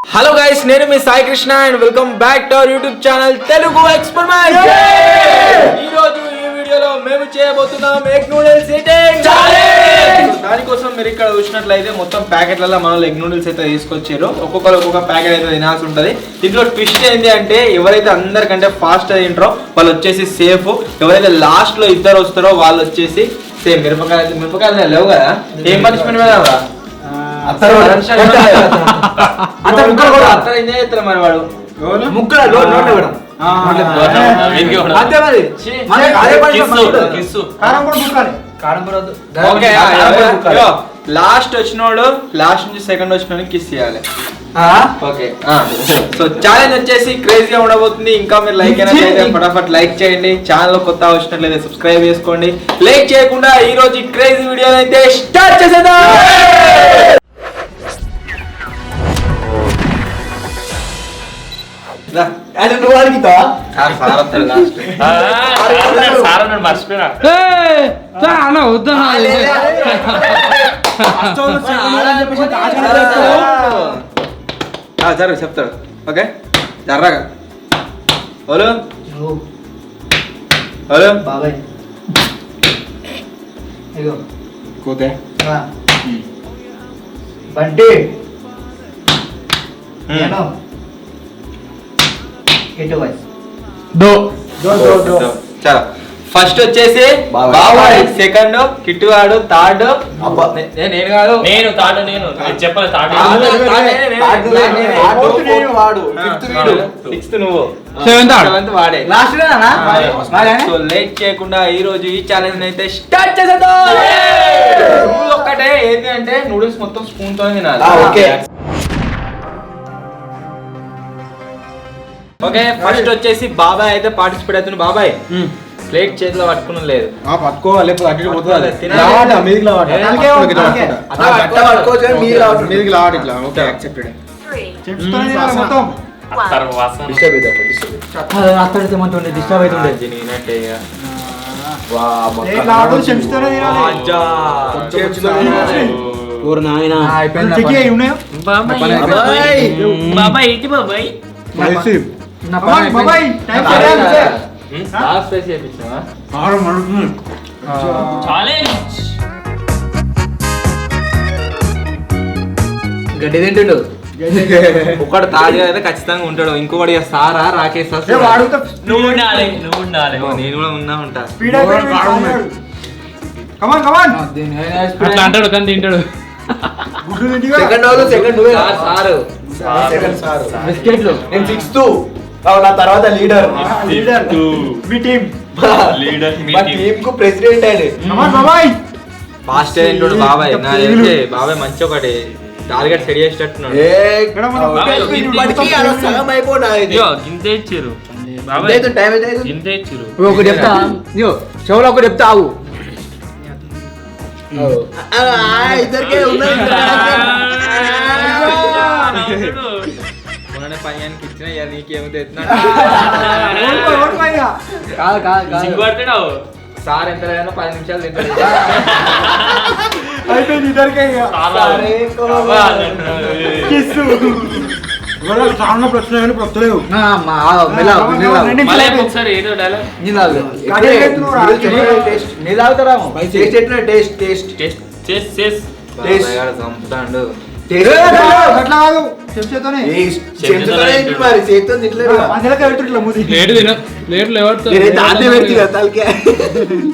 Hello guys, నేను మీ Sai Krishna and welcome back to our YouTube channel Telugu experiment. ఈ రోజు ఈ వీడియోలో మేము చేయబోతున్నాం ఎగ్ నూడిల్స్ ఈటింగ్ ఛాలెంజ్. దానికోసం మీరు ఇక్కడ చూసినట్లయితే మొత్తం ప్యాకెట్లలో మనం ఎగ్ నూడిల్స్ అయితే తీసుకొచ్చారు. ఒక్కొక్కరు ఒక్కొక్క ప్యాకెట్ అయితే తినాల్సి ఉంటుంది. దీంట్లో ట్విస్ట్ ఏంటి అంటే ఎవరైతే అందరికంటే ఫాస్ట్ తింటారో వాళ్ళు వచ్చేసి సేఫ్, ఎవరైతే లాస్ట్ లో ఇద్దరు వస్తారో వాళ్ళు వచ్చేసి సేమ్. మిరపకాయలు లేవు కదా, ఏం పనిష్మెంట్ మీద లాస్ట్ వచ్చినోడు లాస్ట్ నుంచి సెకండ్ వచ్చిన కిస్ చేయాలి. ఓకే, సో ఛాలెంజ్ వచ్చేసి క్రేజీగా ఉండబోతుంది. ఇంకా మీరు లైక్ అయినట్లయితే ఫటాఫట్ లైక్ చేయండి. ఛానల్ కొత్త వచ్చినట్లయితే సబ్స్క్రైబ్ చేసుకోండి. లైక్ చేయకుండా ఈ రోజు క్రేజీ వీడియో అయితే స్టార్ట్ చేసేద్దాం. సరే చెప్తాడు. ఓకే జర్రాగా హలో హలో బాబాయ్ కూతే బంటి నేను ఇటు వాయిస్ చాలా ఫస్ట్ వచ్చేసి బాబాయ్, సెకండ్ కిట్టువాడు, థర్డ్ నేను కాదు, నేను తాడు, నేను చెప్పాలి తాడు, సిక్స్త్ నువ్వు, సెవెంత్ వాడే. సో లేట్ చేయకుండా ఈ రోజు ఈ ఛాలెంజ్ అయితే స్టార్ట్ చేసేద్దాం. రూల్ ఒక్కటే ఏంటి అంటే నూడిల్స్ మొత్తం స్పూన్ తోనే తినాలి. ఓకే, ఫస్ట్ వచ్చేసి బాబాయ్ అయితే పార్టిసిపేట్ అవుతుంది. బాబాయ్ ప్లేట్ చేతిలో పట్టుకుని లేదు, పట్టుకోవాలి. డిస్టర్బ్ అవుతుండే. బాబాయ్ ఏంటి బాబాయ్? గడ్డి తింటుండు ఒకడు తాజా అయితే ఖచ్చితంగా ఉంటాడు. ఇంకొకటి సారా రాకేష్ నువ్వు ఉండాలి, నువ్వు ఉండాలి. నేను కూడా ఉంటా. అట్లా అంటాడు కానీ తింటాడు. బిస్కెట్లు నేను సిక్స్త్, నా తర్వాత లీడర్. మీ టీం మా టీం కు ప్రెసిడెంట్ ఆయన. ఫాస్ట్ తింటాడు బాబాయ్. నా తెలిసి బాబాయ్ మంచి ఒకటి టార్గెట్ సెట్ చేసేటట్టున్నాడు. గింతే ఇచ్చారు బాబాయ్, గింతే ఇచ్చారు. ఒకటి చెప్తా, చెవులో ఒకటి చెప్తా ఆవు. పైకి ఇచ్చిన నీకేమో సిగ్గుపడతాడు. సార్ ఎంత 10 నిమిషాలు తింటాడు. అయిపోయింది ఇద్దరికే. ప్రశ్న ప్రశ్నలేవు. ఒకసారి ఏదో డైలాగ్ చంపుతాడు.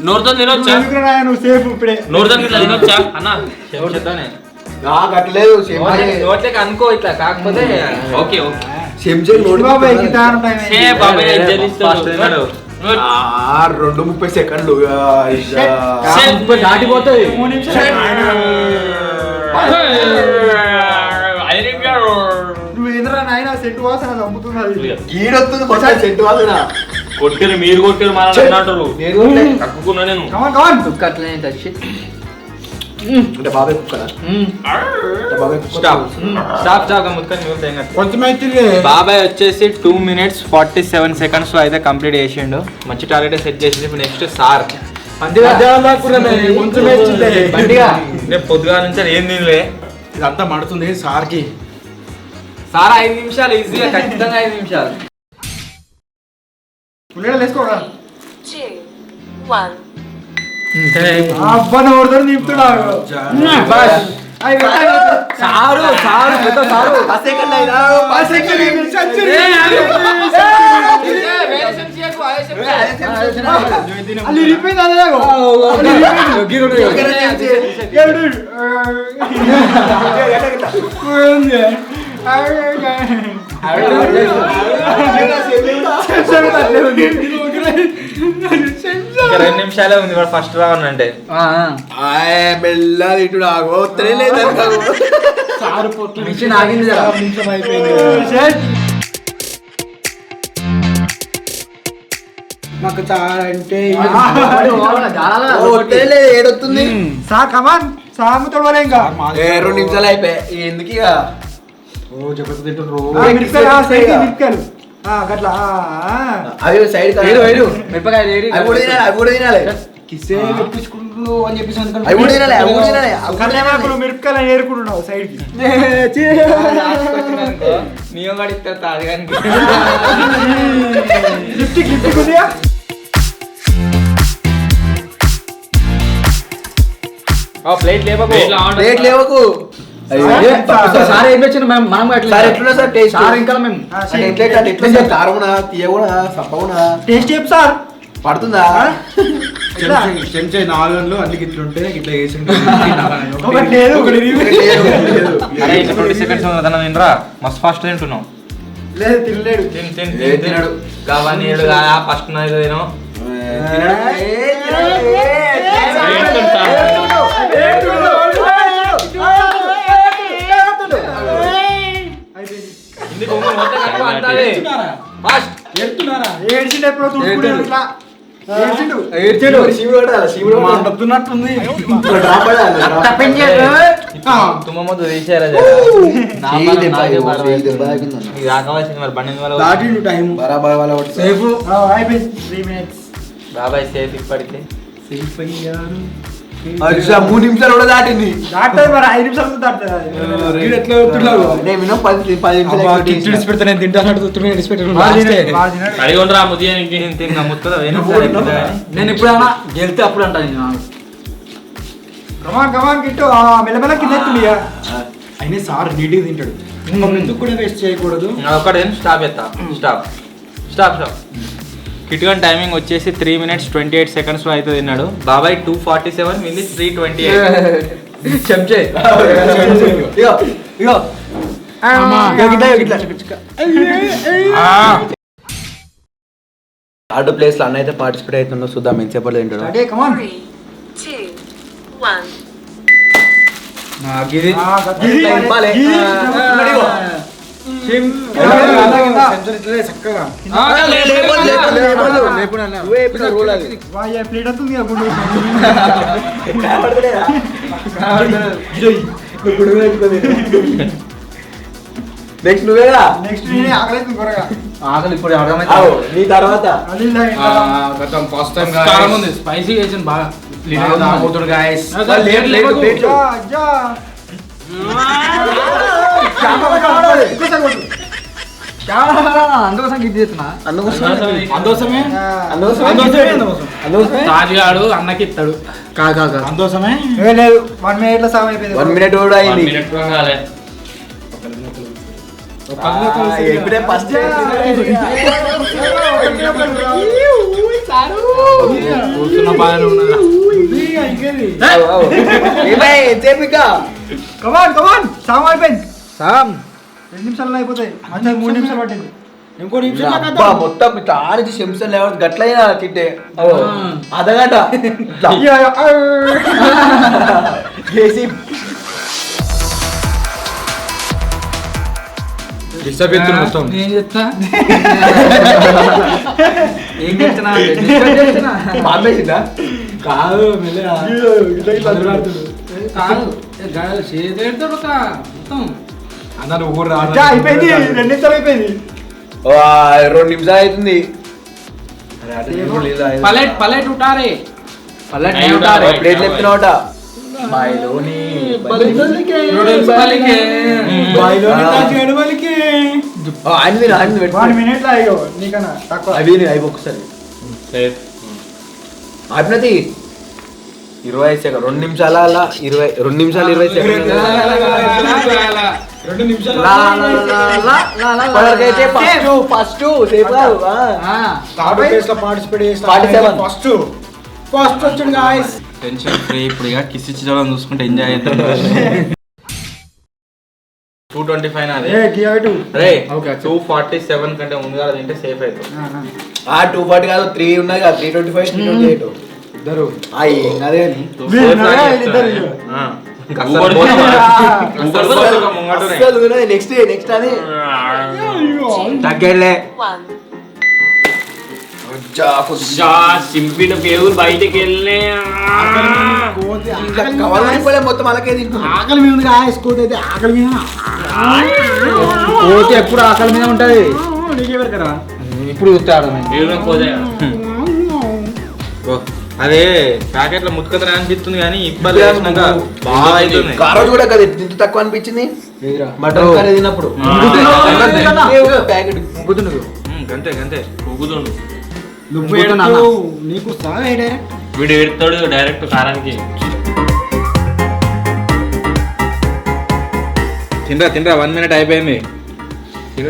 నోరుతో తినొచ్చా? నోరుతో ఇట్లా తినొచ్చా అన్న? నోట్లకి అనుకో ఇట్లా, కాకపోతే ఓకే ఓకే. బాబాయ్ 2:30 సెకండ్లు దాటిపోతుంది. గీడొస్తుంది సెంటు వాసన. కొట్టారు మీరు, కొట్టారు మన తక్కుకున్నా నేను. అంటే బాబాయ్ కుక్కరా? బాబాయ్ వచ్చేసి 2 minutes 47 seconds లో అయితే కంప్లీట్ చేసిండు. మంచి టార్గెట్ సెట్ చేసి ఇప్పుడు నెక్స్ట్ సార్ పొద్దుగా నుంచి ఏం తినలే, ఇదంతా మడుతుంది సార్కి. సారా 5 నిమిషాలు ఈజీగా ఖచ్చితంగా 5 నిమిషాలు. ఉల్లిగడ్డలు వేసుకోరా 2, 1. అబ్బా నోడుతో నింపుతున్నాడు సారు సారు పెద్ద సారు ಅಲ್ಲಿ ರಿಪೇರ್ ಆದಾಗ ఇంకా 2 నిమిషాలే ఉంది వాడు ఫస్ట్ రౌండ్ అంటే. మెల్ల ఇటు ఆగోత్రే లేదు మిషన్ ఆగింది కదా. నిమిషం అయిపోయింది నాకు తాడంటే ఏడొస్తుంది సా కమాన్ సాముతో ఇంకా 2 నిమిషాలు అయిపోయాయి ఎందుకు ఇక ఓ జబర్దస్త్ తింటున్నారు గట్లా అవి సైడ్ మిరపకాయలు ఏరి. అవి కూడా తినాలి కిసే తెప్పించుకుంటున్నావు అని చెప్పేసి అవి కూడా తినాలి మిరపకాయలు ఏరుకుంటున్నావు సైడ్ కి నీయో గడిస్తా అది కానీ లిప్టిక్ ఉందియా ప్లేట్ లేవకు. ప్లేట్ లేవకు సార్ ఏం తెచ్చిన మనం సార్ ఎట్లున్నా సార్ టేస్ట్ సార్ ఇంకా మేము ఎట్లా సార్ కారమునా తీయగునా సప్పగునా టేస్ట్ చెప్పు సార్ పడుతుందా చెంచా 4 గంటలు అన్ని ఇట్లుంటే ఇట్లా వేసి అరే ఇంకా 20 సెకండ్స్ ఉందన్న తినరా మస్తు ఫాస్ట్ తింటున్నావు. లేదు తినలేడు తినడు కావని ఫస్ట్ ఏదో తిను. తుమ్మ తీసేయాలి రాకవలసింది మరి బండి బాబాయ్ సేఫ్ ఇప్పటికే. 3 నిమిషాలు కూడా దాటింది మరి 5 నిమిషాలు దాటుతుంది ఎట్లా నేను మినిమం 10 నిమిషాలు పెడితే నేను తింటాను అడిగి ఉండరా ముద్దానికి తిన్నా ముత్తదా నేను ఎప్పుడైనా గెలితే అప్పుడు అంటా నేను. కమాన్ కిట్టు మెల్లమెల్ల కింద ఎత్తుండియా అయినా సార్ నీట్గా తింటాడు ఎందుకు కూడా వేస్ట్ చేయకూడదు. ఒకటి స్టాప్ ఎత్తా. Stop stop stop. కిట్గాన్ టైమింగ్ వచ్చేసి 3 minutes 28 seconds లో అయితే తిన్నాడు. బాబాయ్ 2:47 వింది 3:28. చెంచే ఇగో ఇగో థర్డ్ ప్లేస్ లో అన్న అయితే పార్టిసిపేట్ అవుతుందో చూద్దాం ఎంతసేపట్లో తింటాడు. 3, 2, 1. చక్కగా ప్లేట్ అవుతుంది నెక్స్ట్ నువ్వేగా నెక్స్ట్ నేనే ఆకలి త్వరగా ఆకలి ఇప్పుడు అర్థమైతే నీ తర్వాత గతం ఫస్ట్ టైం కారం ఉంది స్పైసీ వేసిన బాగా పోతుడు గాయస్ అందుకోసం గిట్ చేస్తున్నా. అందుకోసమే తాజ్గాడు అన్నకి ఇస్తాడు కాదు అందుకోసమే లేదు 1 minute లో సగం అయిపోయింది 1 minute కూడా అయింది మినిట్ కాలే ఇప్పుడే ఫస్ట్ కూర్చున్న బాగానే ఉన్నదా కమాన్ సామ్ అయిపోయింది సామ్ 2 నిమిషాల్లో అయిపోతాయి అంటే 3 నిమిషాలు పట్టింది ఇంకో నిమిషం మొత్తం ఇట్లా ఆడిచి శంసం లేవ గట్లయినా తిట్టే అదగట డిస్టర్బ్ చేస్తున్నా మొత్తం ఏం చెప్తా ఏం చెప్తున్నా మామేసిందా కాదు మెల్లగా కాదు చేతాడు మొత్తం అన్న నువ్వు కూడా అయిపోయింది 2 నిమిషాలు అయిపోయింది 2 నిమిషాలు అవుతుంది పలెట్ ఉటారే ప్లేట్ చెప్తున్నావుట బాయిలోని తాజుగాడు పలికే ఆయన 1 minute లో అయ్యో నీకన్నా తక్కువ. అవి ఒకసారి సేఫ్. ఆపినది 20 సెకండ్ 2 నిమిషాల 2 నిమిషాలు 20 సెకండ్ 2 నిమిషాలు అయితే ఫస్ట్ సేపు కాదు థర్డ్ ప్లేస్ లో పార్టిసిపేట్ చేసిన 47. ఫస్ట్ వచ్చింది గాయ్స్. టెన్షన్ ఫ్రీ ఇప్పుడు ఇక కిస్ ఇచ్చేవాళ్ళని చూసుకుంటే ఎంజాయ్ అవుతుంది 225 నాది. ఏ గివ్ ఇటు. రే 247 కంటే ముందుగా తింటే సేఫ్ అవుతుంది. 240 కాదు 3 ఉన్నాయి కదా 325 328 ఇద్దరు ఏం అదే అని నెక్స్ట్ అని తగ్గలే 1. సింపిన పేరు బయటకి వెళ్ళే మొత్తం అలాగే తింటుంది ఆకలి మీద ఉంది గాయ్స్. కోతి అయితే ఆకలి మీద. కోతి ఎప్పుడు ఆకలి మీద ఉంటది. నీకెవరు కదా ఇప్పుడు చూస్తే అర్థమైంది. అదే ప్యాకెట్ లో ముట్టుకతనే అనిపిస్తుంది కానీ ఇబ్బంది వేసినాక బాగా అవుతుంది. కారోజు కూడా కదా ఇంత తక్కువ అనిపించింది మటన్ కర్రీ తిన్నప్పుడు ప్యాకెట్ గంతే గంతే ఊగుతుండు. నువ్వు ఇంకోటి నాన్న. ఎడుతూ నీకు సగా డైరెక్ట్ వీడు ఎడతాడు డైరెక్ట్ కారానికి. తినరా 1 minute అయిపోయింది.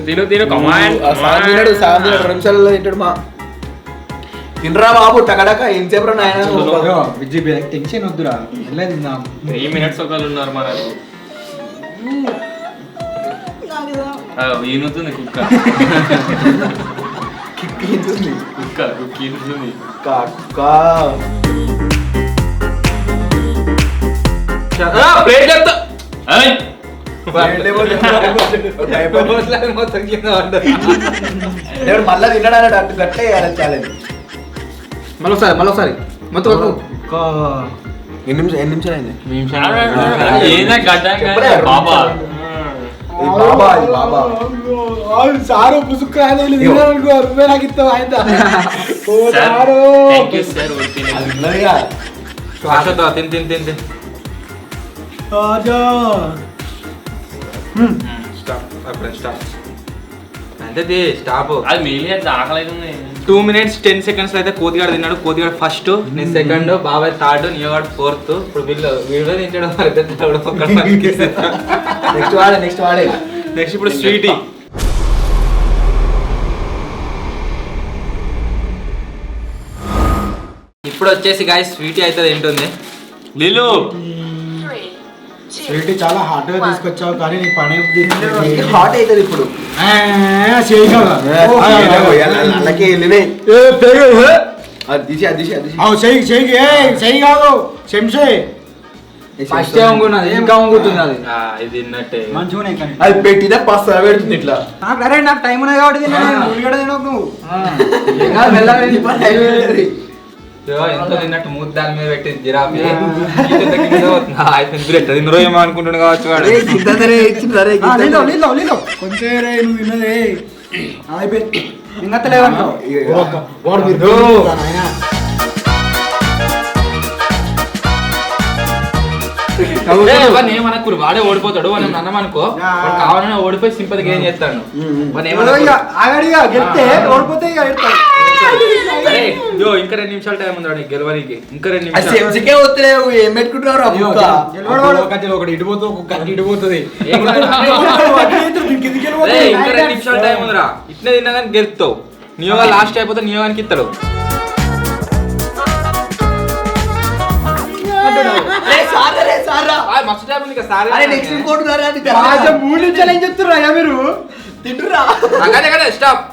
తిను కమాండ్. తిన్నాడు 2 నిమిషాలలో తింటాడు మా తినరా బాబు టకడక ఎంతసేపు నాయన విజయ్ టెన్షన్ వద్దురా వెళ్ళేది తిందాం. 3 minutes ఒకళ్ళు ఉన్నారు మన ఈనుతుంది కుక్క కిక్కింటుంది కుక్క ఈనుతుంది. ప్లేట్ చెప్తా మళ్ళా తినడానికి అట్టు గట్టే ఛాలెంజ్ మళ్ళొకసారి మొత్తం ఎన్ని నిమిషాలు అయింది ఏదైనా గడ్డ బాబా బాబా బాబా సారు పుసుక్రాలు నువ్వే నాకు ఇస్తావు ఆయన థ్యాంక్ యూ సార్. తిన్ అంతే స్టాప్. అది మిగిలి అట్లా ఆకలి అవుతుంది. 2 minutes 10 seconds అయితే కోతిగాడు తిన్నాడు. కోతిగాడు ఫస్ట్, నేను సెకండ్, బాబాయ్ థర్డ్, నియోగాడు ఫోర్త్. ఇప్పుడు వీళ్ళు తింటాడు నెక్స్ట్ వాడే నెక్స్ట్ ఇప్పుడు స్వీటీ. ఇప్పుడు వచ్చేసి గాయస్ స్వీటీ అయితే తింటుంది. నీళ్ళు 3, 2, స్వీట్ చాలా హాట్ గా తీసుకొచ్చావు కానీ నీ పని హాట్ అవుతుంది ఇప్పుడు అలాగే వెళ్ళినాయి చెయ్యి కాదు చెంచే ఫస్ట్ వంగున్నది ఇంకా వంగుతుంది అది. ఇది తిన్నట్టే. మంచిగానే కానీ. అది పెట్టినా పస్తా పెడుతుంది ఇట్లా నాకు టైం ఉన్నది కాబట్టి తిన్నాను. ఉల్లిగడ్డ తినకు నువ్వు. ఎంత తిన్నట్టు మూడు దాని మీద పెట్టి జిరాఫీ తిన్నరో ఏమో అనుకుంటున్నాడు కావచ్చు వాడు. నీళ్ళు కొంచెం నువ్వు తిన్నదే అయిపోయింది ఇంకా లేవనుకో. ఏమనకు వాడే ఓడిపోతాడు. మనం అన్నమనుకో కావాలని ఓడిపోయి సింపతికి ఏం చేస్తాడు. ఆగడిగా గెలిస్తే ఓడిపోతే ఇక ఎడతాడు. ఇంకా 2 నిమిషాలు టైం ఉంది గెలవడానికి. ఇంకా 2 నిమిషాలు. ఏం పెట్టుకుంటున్నారు ఒకటి ఇటుపోతుంది ఒక కట్టి ఇటుపోతుంది ఇంకా 2 నిమిషాలు టైం ఉందిరా. ఇట్నే తిన్నా కానీ గెలుస్తావు. నియోగా లాస్ట్ అయిపోతే నియోగానికి ఇస్తాడు. మస్తు టైం ఉంది కదా సార్. నెక్స్ట్ ఇంకోటి 3 నిమిషాలు ఏం చెప్తున్నారు మీరు తింటురా స్టాప్.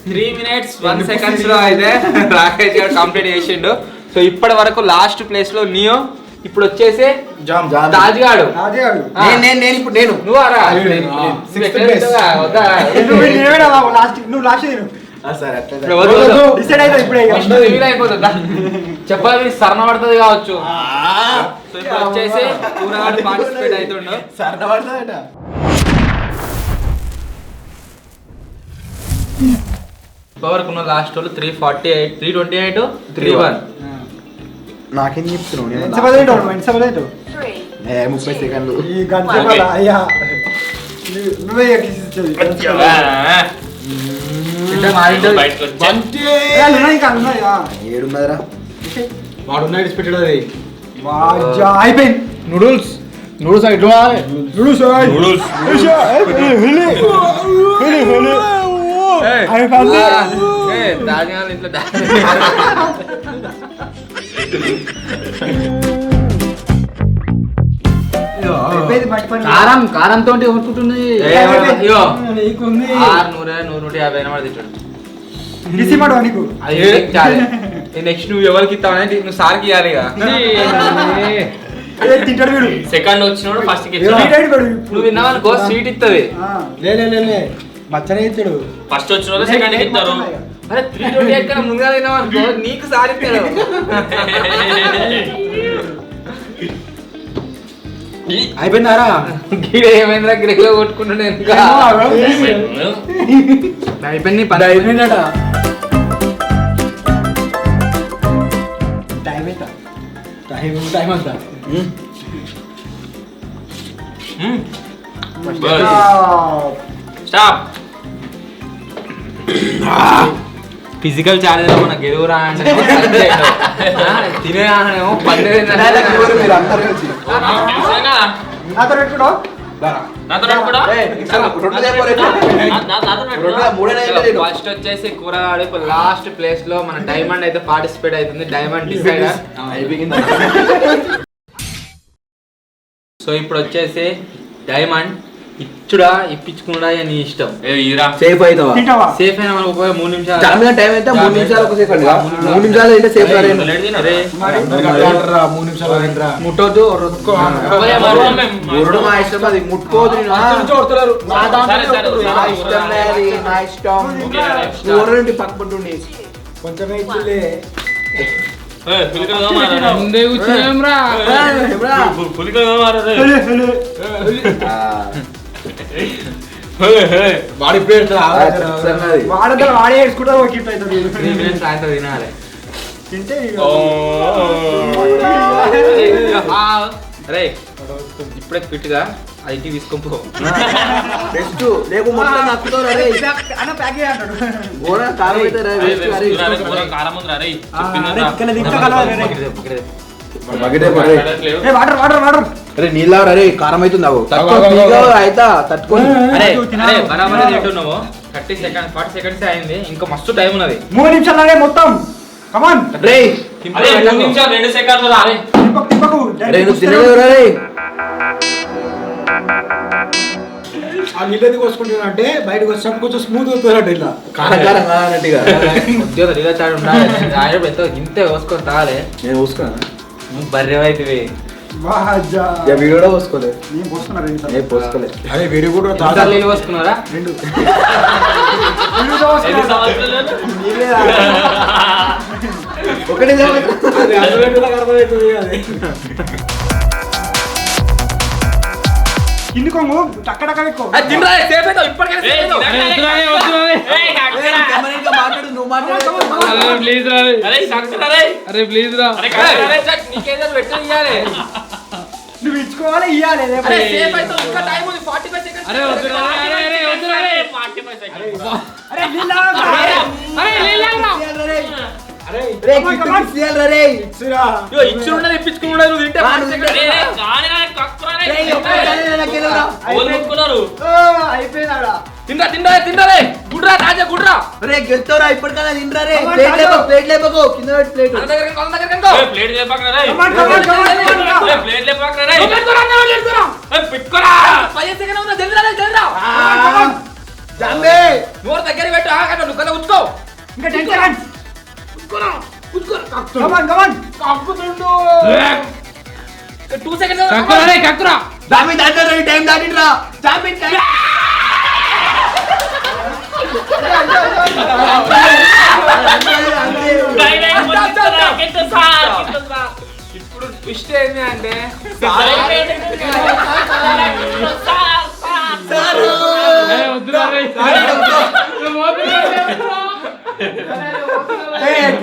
3 minutes 1 seconds లో అయితే రాకేష్ గారు కంప్లీట్ చేసిండు. సో ఇప్పటి వరకు లాస్ట్ ప్లేస్ లో నియో, ఇప్పుడు వచ్చేసి తాజ్ గాడు. నేను ఇప్పుడు నేను నువ్వు ఆరా నువ్వు లాస్ట్ తిను. సరే అట్లా డిసైడ్ అయితే ఇప్పుడే అయిపోతుందా చెప్పాలి సరణ పడుతుంది కావచ్చు. సో ఇప్పుడు వచ్చేసి కూరగాడు పార్టిసిపేట్ అవుతుండు. సరదా పడతాడట వరకు ఉన్న లాస్ట్ వాళ్ళు 348 328 31. నాకేం చెప్తున్నావు ఎంత పదేంటో 3, 30 సెకండ్లు ఈ గంట అయ్యా నువ్వే ఎక్కించేది. బయటకు వచ్చా. ఏ, ఉన్నాయి ఇంకా, ఉన్నాయి. ఏడున్నదరా వాడు ఉన్నాడు పెట్టాడు అది వాజ్జా, అయిపోయింది. నూడిల్స్ నూడిల్స్ ఇట్లా నూడిల్స్ ఓయ్. నూడిల్స్. అయిపోయింది. ధాన్యాలు ఇంట్లో అయిపోయింది, మర్చిపోయింది. కారంతో కొట్టుకుంటుంది అయ్యో నీకుంది. 100 150 తిట్టాడు గిసిమాడు నీకు. అది నెక్స్ట్ నువ్వు ఎవరికి ఇస్తావని నువ్వు సార్కి ఇవ్వాలి ఇక. ఏ, తింటాడు వీడు. సెకండ్ వచ్చినోడు ఫస్ట్ కి తింటాడు వీడు. నువ్వు విన్నావనుకో స్వీట్ ఇస్తుంది. ఆ. లే మచ్చనే ఇచ్చాడు ఫస్ట్ వచ్చినోడు సెకండ్ కి ఇస్తారు. అరే 328 కన్నా ముందుగా తిన్నావనుకో నీకు సార్ ఇస్తాడు. అయిపోయిందారా గీడ ఏమైందిరా గిరిలో కొట్టుకుంటుండే ఇంకా అయిపోయింది పని అయిపోయిందట టైం అంతా స్టాప్. ఫిజికల్ ఛాలెంజ్ లో మన గెలువురా అంటే తినేమో మీరు అందరూ కలిసి నాతో పెట్టుకోడు. నాతో కూడా ఫస్ట్ వచ్చేసి కూరగాడు ఇప్పుడు లాస్ట్ ప్లేస్ లో మన డైమండ్ అయితే పార్టిసిపేట్ అవుతుంది. Diamond decider. సో ఇప్పుడు వచ్చేసి డైమండ్ ఇచ్చుడా ఇప్పించుకున్నా నీ ఇష్టం. సేఫ్ అవుతావా తింటావా? సేఫ్ అయినా మనకు ఒక 3 నిమిషాలు చాలా టైం అయితే 3 నిమిషాలు ఒక సేఫ్ అండి 3 నిమిషాలు అయితే సేఫ్ అరే, ముట్టొద్దు ఊరడం మా ఇష్టం అది ముట్టుకోవద్దు నేను. నా ఇష్టం లేదు, నా ఇష్టం ఊరండి పక్కపంటుండి కొంచెమే ఇచ్చులే. వాడి పేరు వాడంతా వాడే ఏడ్చుకుంటా ఒక గిఫ్ట్ అవుతుంది. 3 minutes సాయంత్రం తినాలి. తింటే ఇక. అరే ఇప్పుడే క్విట్ గా ఐటీ తీసుకోపో. బెస్ట్ లేకు మొత్తం నక్కుతారు అరే అన్న ప్యాక్ చేయ అంటాడు. గోడ కారం అయితే రే బెస్ట్ అరే కారం ఉందిరా రే. ఇక్కడ దిక్కు కలవాలి. ఏ, వాటర్ వాటర్ వాటర్. అరే నీళ్ళ అరే కారం అవుతుంది అవు అయితా తట్టుకొని అరే అరే బరాబర్ తింటున్నావు. 30 seconds 40 seconds అయింది. ఇంకా మస్తు టైం ఉన్నది. 3 నిమిషాలు మొత్తం. కమాన్. రే అరే 3 నిమిషాలు 2 సెకండ్లు రా రే. తిప్పకు తిప్పకు. అరే నువ్వు తినలేవు రే ఆ నీళ్ళది కోసుకుంటున్నా అంటే బయటకు వచ్చినప్పుడు కొంచెం స్మూత్ అవుతారట ఇలా. కారం కారం కాదన్నట్టుగా ఉద్యోగ దిగచాడు ఉండాలి. ఆయన ఎంతో ఇంతే పోసుకొని తాగాలి. నేను పోసుకున్నా నువ్వు బర్రె అవుతుంది. వాజా. ఇక వీడు కూడా పోసుకోలేదు నేను పోస్తున్నా రెండు సార్లు. నేను పోసుకోలేదు అరే వీడి కూడా ఎన్నిసార్లు నీళ్ళు పోసుకున్నారా? రెండు. ఎన్ని సంవత్సరాలు? ఒకటి కింది కొంగు టక్క టక్క ఎక్కువ. తినరా సేఫ్ అవుతావు ఇప్పటికైనా ఏయ్, safe అవుతావు. ఏయ్, అక్కడ. మాట్లాడు నువ్వు మాట్లాడు అరే సక్కరా రే. అరే అరే, చట్, నీకేదో పెట్టు ఇయ్యాలి. నువ్వు ఇచ్చుకోవాలి ఇయ్యాలి. అరే సేఫ్ అవుతావు. ఇంకా టైం ఉంది 45 seconds. అరే 45 seconds. అరే నీళ్ళ. రే కిసియాల రే ఇగో ఇచ్చున్నది ఇప్పించుకున్నది నువ్వు తింటే 40 seconds. అరే, కానీ రా, కక్కురా రే. రే ఒక్కడే నాకేలరా ఓళ్ళు ముట్టుకున్నారు. అయిపోయిందాడ. తిందా తిందా తిందాలే. గుడ్రా తాజా గుడ్రా. రే గెలుతారా ఇప్పటికన్నా తినరా రే ప్లేట్ లేపకు కింద పెట్టి ప్లేట్ అన్న దగ్గరికి అన్న దగ్గరికి అనుకో. ఏయ్, ప్లేట్ లేపకరా రే. కమాన్ కమాన్ కమాన్. ఏయ్, ప్లేట్ లేపకరా రే. పెట్టుకోరా. ఏయ్, పెట్టుకోరా. 5 seconds ఉందా జల్ది రా జల్ది రా. జాంబే నోరు దగ్గర పెట్టు. ఆగట నువ్వు కల ఉంచుకో. ఇంకా 10 seconds. ఉంచుకోరా. కమాన్ కమాన్. కక్కుతుండు. 2 seconds. కక్కురా. జాంబే దాటరా టైం దాటిరా జాంబే టైం ఇప్పుడు ట్విస్ట్ ఏంటి అంటే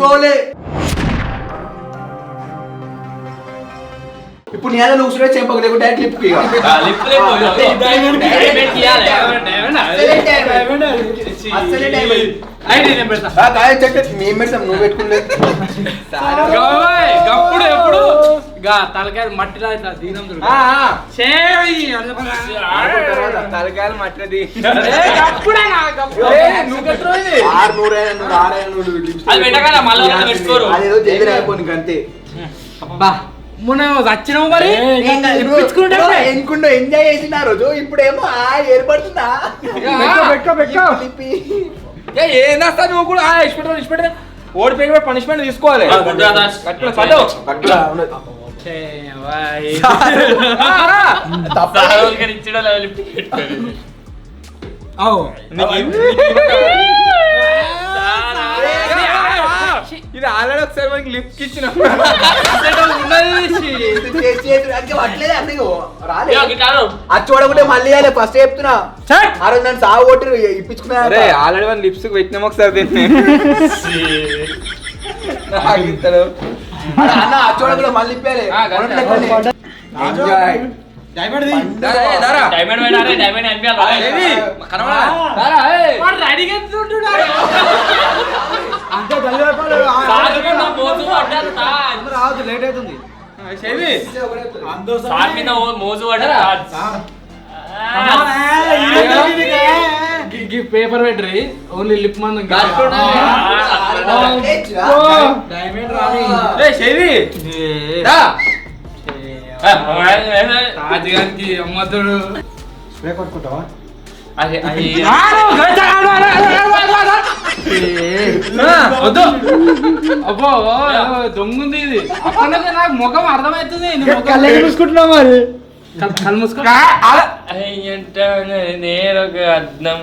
పోలే ఇప్పుడు నేను లూసుడే చెంపకు లేకుంటే క్లిప్ కి మేము పెడతాం నువ్వు పెట్టుకోలేదు గప్పుడు ఎప్పుడు తలకాయ మట్టిలో ఇట్లా దీనం తలకాయలు మట్టిది 600 అదేదో జల్దీ అయిపోయింది అంతే మొన్న వచ్చినావు మరి ఎన్నుకుంటూ ఎంజాయ్ చేసిన రోజు ఇప్పుడేమో ఏర్పడుతుందా ఏందా నువ్వు కూడా ఇష్టపెట్ట ఓడిపోయి పనిష్మెంట్ తీసుకోవాలి ఇది ఆల్రెడీ ఒకసారి మనకి లిఫ్ట్ ఇచ్చిన అచ్చి పడకుంటే మళ్ళీ ఫస్ట్ చెప్తున్నా ఆ రోజు నన్ను సాగు కొట్టి ఇప్పించుకున్నా ఆల్రెడీ మన లిప్స్ పెట్టినాం ఒకసారి దీన్ని అన్న అచ్చి పడకుండా మళ్ళీ ఇప్పాలి లేట్ అవుతుంది మోజు పేపర్ పెట్టరి ఓన్లీ లిప్ మందం రాజుగారికి అమ్మతుడు కొట్టుకుంటావా వద్దు అబ్బో దొంగుంది ఇది అప్పటికే నాకు ముఖం అర్థమవుతుంది చూసుకుంటున్నావు మరి కళ్ళు మూసుకో నేను ఒక అర్థం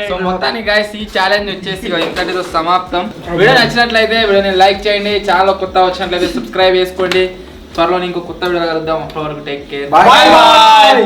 సో మొత్తానికి guys ఈ ఛాలెంజ్ వచ్చేసి ఇంతటితో సమాప్తం. వీడియో నచ్చినట్లయితే వీడియోని లైక్ చేయండి, ఛానల్ కొత్త వచ్చినట్లయితే సబ్స్క్రైబ్ చేసుకోండి. త్వరలో ఇంకో కొత్త వీడియో కలుద్దాం. అప్పటి వరకు టేక్ కేర్, బాయ్.